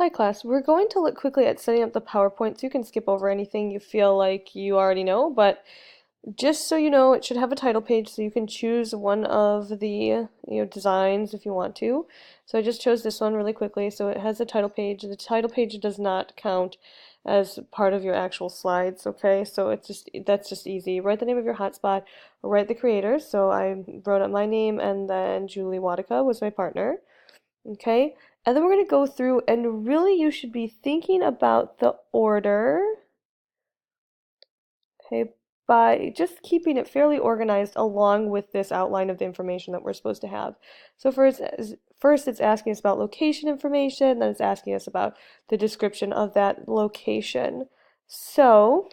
Hi class, we're going to look quickly at setting up the PowerPoint so you can skip over anything you feel like you already know, but just so you know, it should have a title page so you can choose one of the designs if you want to. So I just chose this one really quickly, so it has a title page. The title page does not count as part of your actual slides, okay? So that's just easy. Write the name of your hotspot, or write the creator. So I wrote up my name and then Julie Wadika was my partner. Okay, and then we're going to go through, and really you should be thinking about the order, okay, by just keeping it fairly organized along with this outline of the information that we're supposed to have. So first it's asking us about location information, then it's asking us about the description of that location. So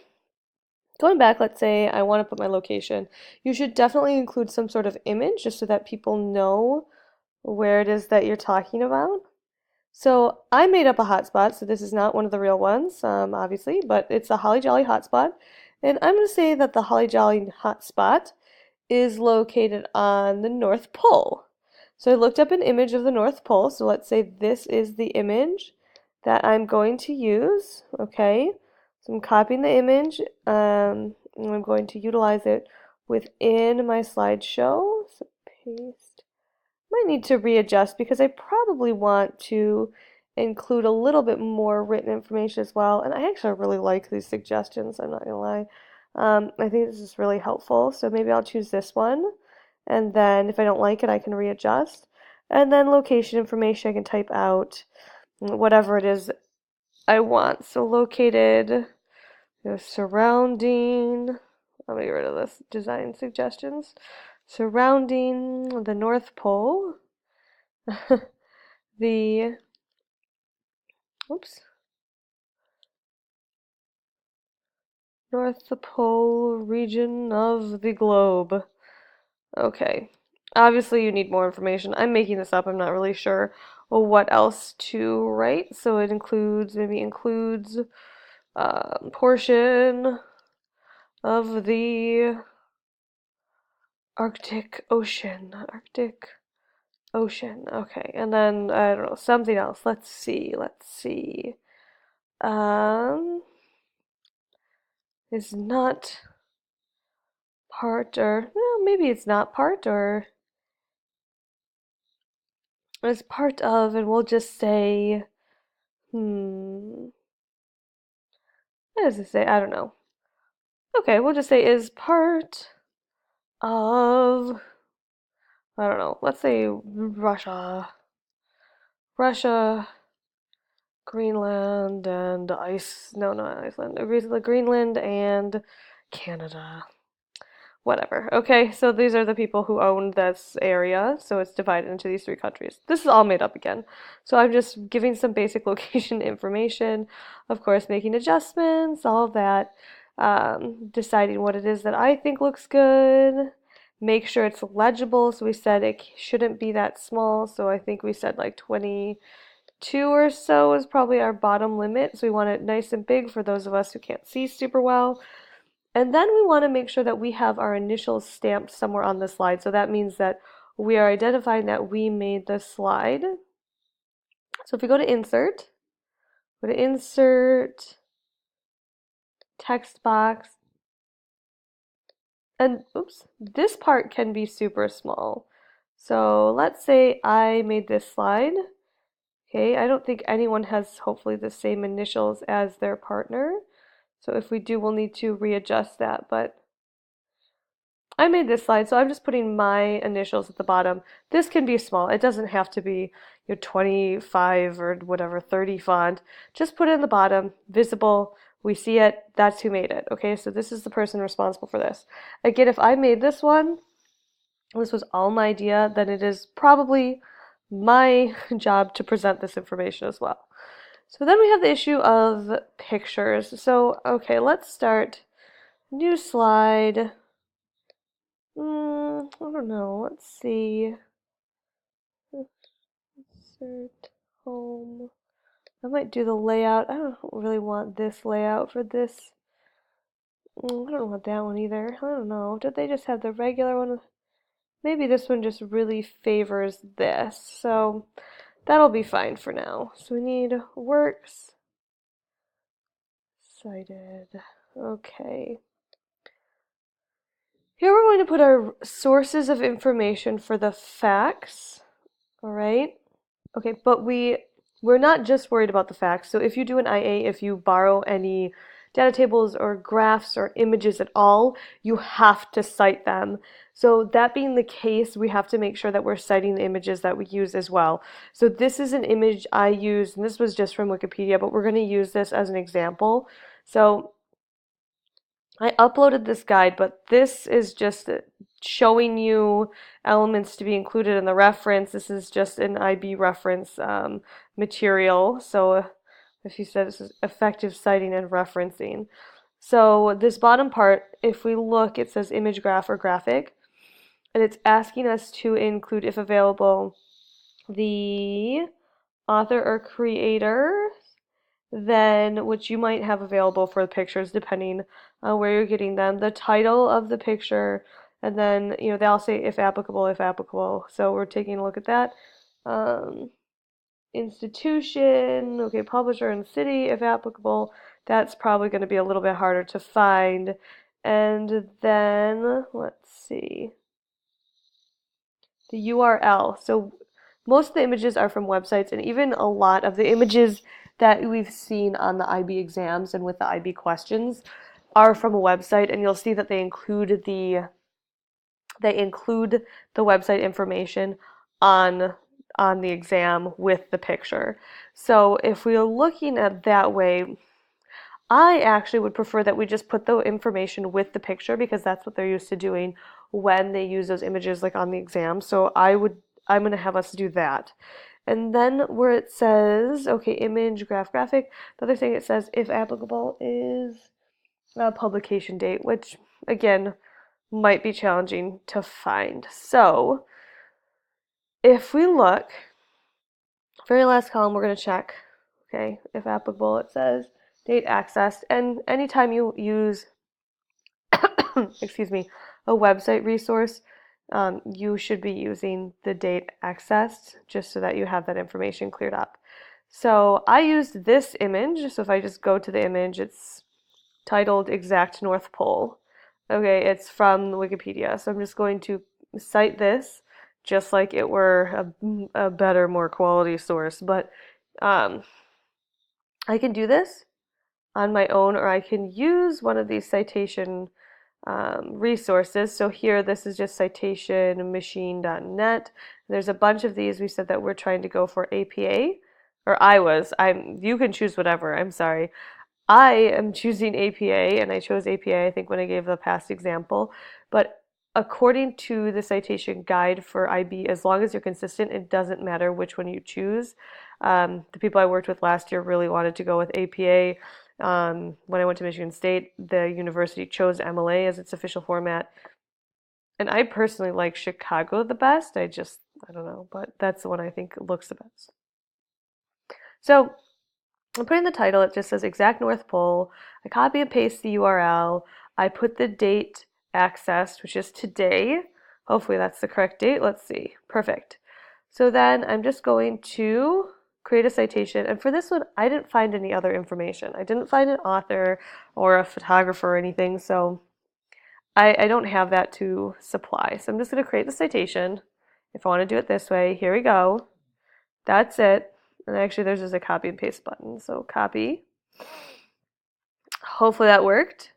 going back, let's say I want to put my location. You should definitely include some sort of image just so that people know where it is that you're talking about. So I made up a hotspot, so this is not one of the real ones, obviously, but it's a Holly Jolly hotspot. And I'm going to say that the Holly Jolly hotspot is located on the North Pole. So I looked up an image of the North Pole, so let's say this is the image that I'm going to use, okay? So I'm copying the image, and I'm going to utilize it within my slideshow. So paste. Might need to readjust because I probably want to include a little bit more written information as well. And I actually really like these suggestions, I'm not gonna lie. I think this is really helpful. So maybe I'll choose this one. And then if I don't like it, I can readjust. And then location information, I can type out whatever it is I want. So located, surrounding, let me get rid of this, design suggestions. Surrounding the North Pole. the oops, North Pole region of the globe. Okay. Obviously, you need more information. I'm making this up. I'm not really sure what else to write. So it includes portion of the Arctic Ocean. Arctic Ocean. Okay. And then, I don't know, something else. Let's see. Let's see. Is not part, or well, maybe it's not part, or it's part of, and we'll just say, what does it say? I don't know. Okay, we'll just say is part of, I don't know, let's say Russia. Russia, Greenland, and ice, no, not Iceland, Greenland and Canada. Whatever. Okay, so these are the people who own this area, so it's divided into these three countries. This is all made up again. So I'm just giving some basic location information, of course, making adjustments, all of that, deciding what it is that I think looks good, make sure it's legible. So we said it shouldn't be that small, so I think we said like 22 or so is probably our bottom limit. So we want it nice and big for those of us who can't see super well. And then we want to make sure that we have our initials stamped somewhere on the slide. So that means that we are identifying that we made the slide. So if we go to insert, text box, and oops, this part can be super small. So let's say I made this slide. Okay, I don't think anyone has hopefully the same initials as their partner. So if we do, we'll need to readjust that, but I made this slide, so I'm just putting my initials at the bottom. This can be small. It doesn't have to be 25 or whatever, 30 font. Just put it in the bottom, visible. We see it. That's who made it. Okay, so this is the person responsible for this. Again, if I made this one, this was all my idea, then it is probably my job to present this information as well. So then we have the issue of pictures. So, okay, let's start. New slide. I don't know. Let's see. Insert home. I might do the layout. I don't really want this layout for this. I don't want that one either. I don't know. Did they just have the regular one? Maybe this one just really favors this. So that'll be fine for now. So we need works cited. Okay. Here we're going to put our sources of information for the facts. All right. Okay, but we're not just worried about the facts. So if you do an IA, if you borrow any data tables or graphs or images at all, you have to cite them. So that being the case, we have to make sure that we're citing the images that we use as well. So this is an image I used, and this was just from Wikipedia, but we're going to use this as an example. So I uploaded this guide, but this is just showing you elements to be included in the reference. This is just an IB reference material. So if you said this is effective citing and referencing. So this bottom part, if we look, it says image graph or graphic, and it's asking us to include, if available, the author or creator, then which you might have available for the pictures depending on where you're getting them, the title of the picture, and then they'll say if applicable, if applicable. So we're taking a look at that. Institution, okay, publisher and city if applicable. That's probably going to be a little bit harder to find. And then let's see, the URL. So most of the images are from websites, and even a lot of the images that we've seen on the IB exams and with the IB questions are from a website, and you'll see that they include the website information on the exam with the picture. So if we're looking at that way, I actually would prefer that we just put the information with the picture because that's what they're used to doing when they use those images like on the exam. So I'm going to have us do that. And then where it says, okay, image, graph, graphic, the other thing it says, if applicable, is a publication date, which again might be challenging to find. So if we look, very last column, we're going to check, okay, if applicable, it says date accessed. And anytime you use, excuse me, a website resource, you should be using the date accessed just so that you have that information cleared up. So I used this image. So if I just go to the image, it's titled Exact North Pole. Okay, it's from Wikipedia. So I'm just going to cite this just like it were a better, more quality source. But I can do this on my own, or I can use one of these citation resources. So here, this is just citationmachine.net. There's a bunch of these. We said that we're trying to go for APA, or you can choose whatever, I'm sorry. I am choosing APA, and I chose APA, I think, when I gave the past example. But according to the citation guide for IB, as long as you're consistent, it doesn't matter which one you choose. The people I worked with last year really wanted to go with APA. When I went to Michigan State, the university chose MLA as its official format. And I personally like Chicago the best. I don't know, but that's the one I think looks the best. So I'm putting the title, it just says Exact North Pole. I copy and paste the URL. I put the date accessed, which is today. Hopefully that's the correct date. Let's see. Perfect. So then I'm just going to create a citation. And for this one, I didn't find any other information. I didn't find an author or a photographer or anything, so I don't have that to supply. So I'm just going to create the citation. If I want to do it this way, here we go. That's it. And actually, there's just a copy and paste button. So copy. Hopefully that worked.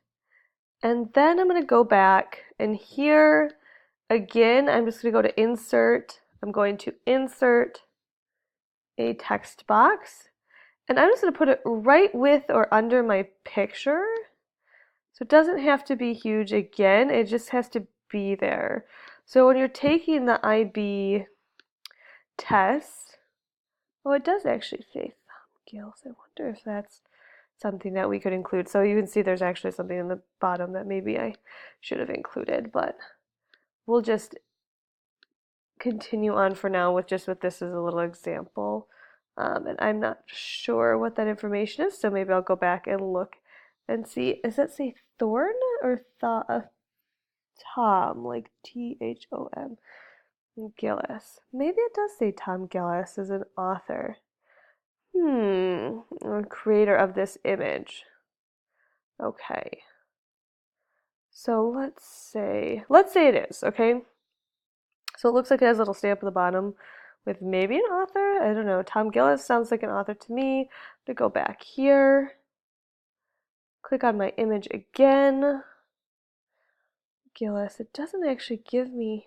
And then I'm going to go back, and here again, I'm just going to go to insert. I'm going to insert a text box, and I'm just going to put it right with or under my picture. So it doesn't have to be huge again, it just has to be there. So when you're taking the IB test, oh, it does actually say thumbnails. I wonder if that's something that we could include. So you can see there's actually something in the bottom that maybe I should have included, but we'll just continue on for now with this as a little example. And I'm not sure what that information is, so maybe I'll go back and look and see. Does that say Thorn or Tom, like Thom? Gillis. Maybe it does say Tom Gillis is an author. Or creator of this image. Okay. So let's say it is, okay? So it looks like it has a little stamp at the bottom with maybe an author. I don't know. Tom Gillis sounds like an author to me. I'm gonna go back here. Click on my image again. Gillis. It doesn't actually give me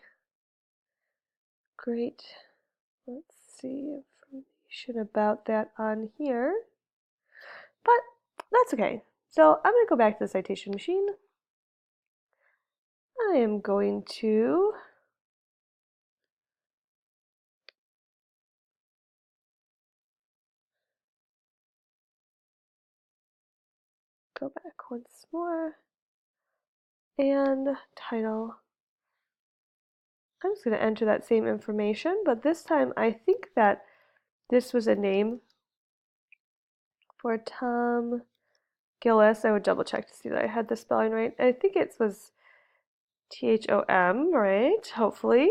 great, let's see, information about that on here. But that's okay. So I'm going to go back to the citation machine. I am going to go back once more and title. I'm just going to enter that same information, but this time I think that this was a name for Tom Gillis. I would double check to see that I had the spelling right. I think it was Thom, right? Hopefully.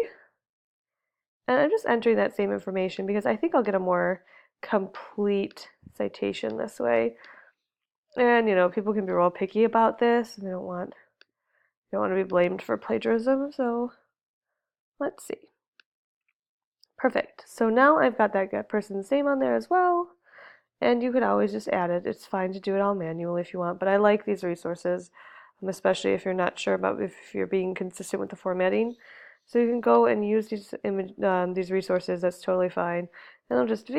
And I'm just entering that same information because I think I'll get a more complete citation this way. And people can be real picky about this and they don't want to be blamed for plagiarism, so let's see. Perfect. So now I've got that person's name on there as well. And you could always just add it. It's fine to do it all manually if you want, but I like these resources, especially if you're not sure about if you're being consistent with the formatting. So you can go and use these resources. That's totally fine. And I'll just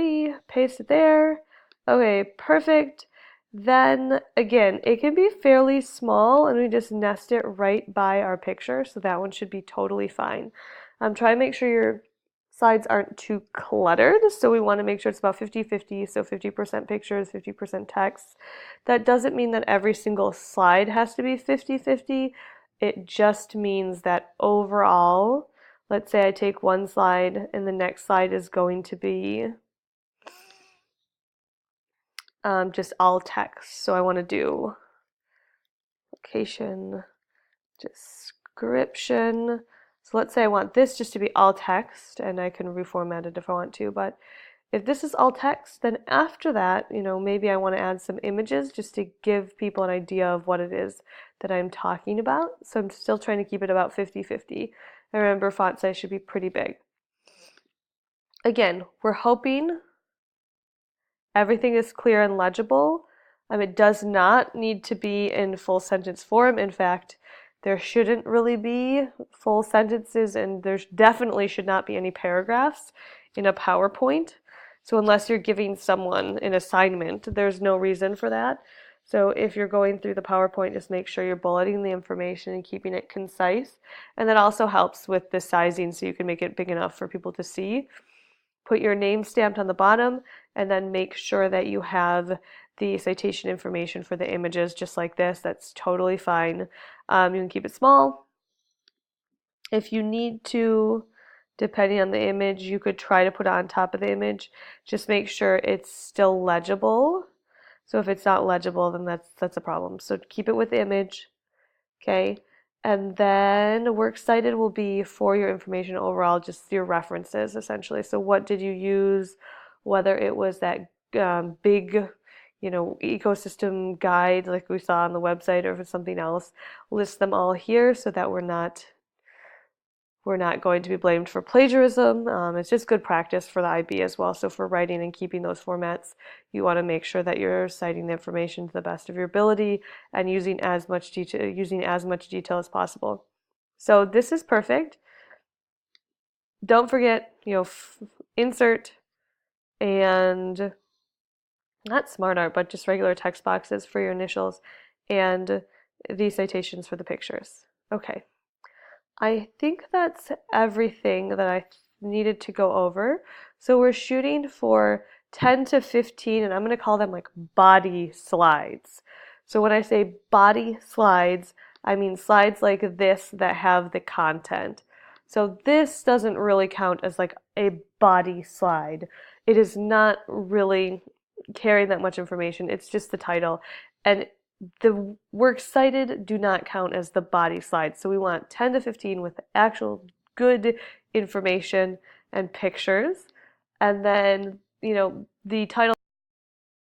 paste it there. Okay, perfect. Then again, it can be fairly small, and we just nest it right by our picture. So that one should be totally fine. Try to make sure your slides aren't too cluttered, so we want to make sure it's about 50-50, so 50% pictures, 50% text. That doesn't mean that every single slide has to be 50-50. It just means that overall, let's say I take one slide and the next slide is going to be just all text. So I want to do location, description. So let's say I want this just to be all text, and I can reformat it if I want to, but if this is all text, then after that, maybe I want to add some images just to give people an idea of what it is that I'm talking about. So I'm still trying to keep it about 50-50. And remember, font size should be pretty big. Again, we're hoping everything is clear and legible. It does not need to be in full sentence form. In fact, there shouldn't really be full sentences, and there definitely should not be any paragraphs in a PowerPoint. So unless you're giving someone an assignment, there's no reason for that. So if you're going through the PowerPoint, just make sure you're bulleting the information and keeping it concise. And that also helps with the sizing, so you can make it big enough for people to see. Put your name stamped on the bottom, and then make sure that you have the citation information for the images just like this. That's totally fine. You can keep it small. If you need to, depending on the image, you could try to put it on top of the image. Just make sure it's still legible. So if it's not legible, then that's a problem. So keep it with the image, okay? And then works cited will be for your information overall, just your references essentially. So what did you use, whether it was that big, ecosystem guide like we saw on the website, or if it's something else, list them all here so that we're not going to be blamed for plagiarism. It's just good practice for the IB as well. So for writing and keeping those formats, you want to make sure that you're citing the information to the best of your ability and using as much detail as possible. So this is perfect. Don't forget, insert and not smart art, but just regular text boxes for your initials and these citations for the pictures. Okay. I think that's everything that I needed to go over. So we're shooting for 10 to 15, and I'm going to call them like body slides. So when I say body slides, I mean slides like this that have the content. So this doesn't really count as like a body slide. It is not really carrying that much information. It's just the title. And the works cited do not count as the body slides. So we want 10 to 15 with actual good information and pictures. And then, the title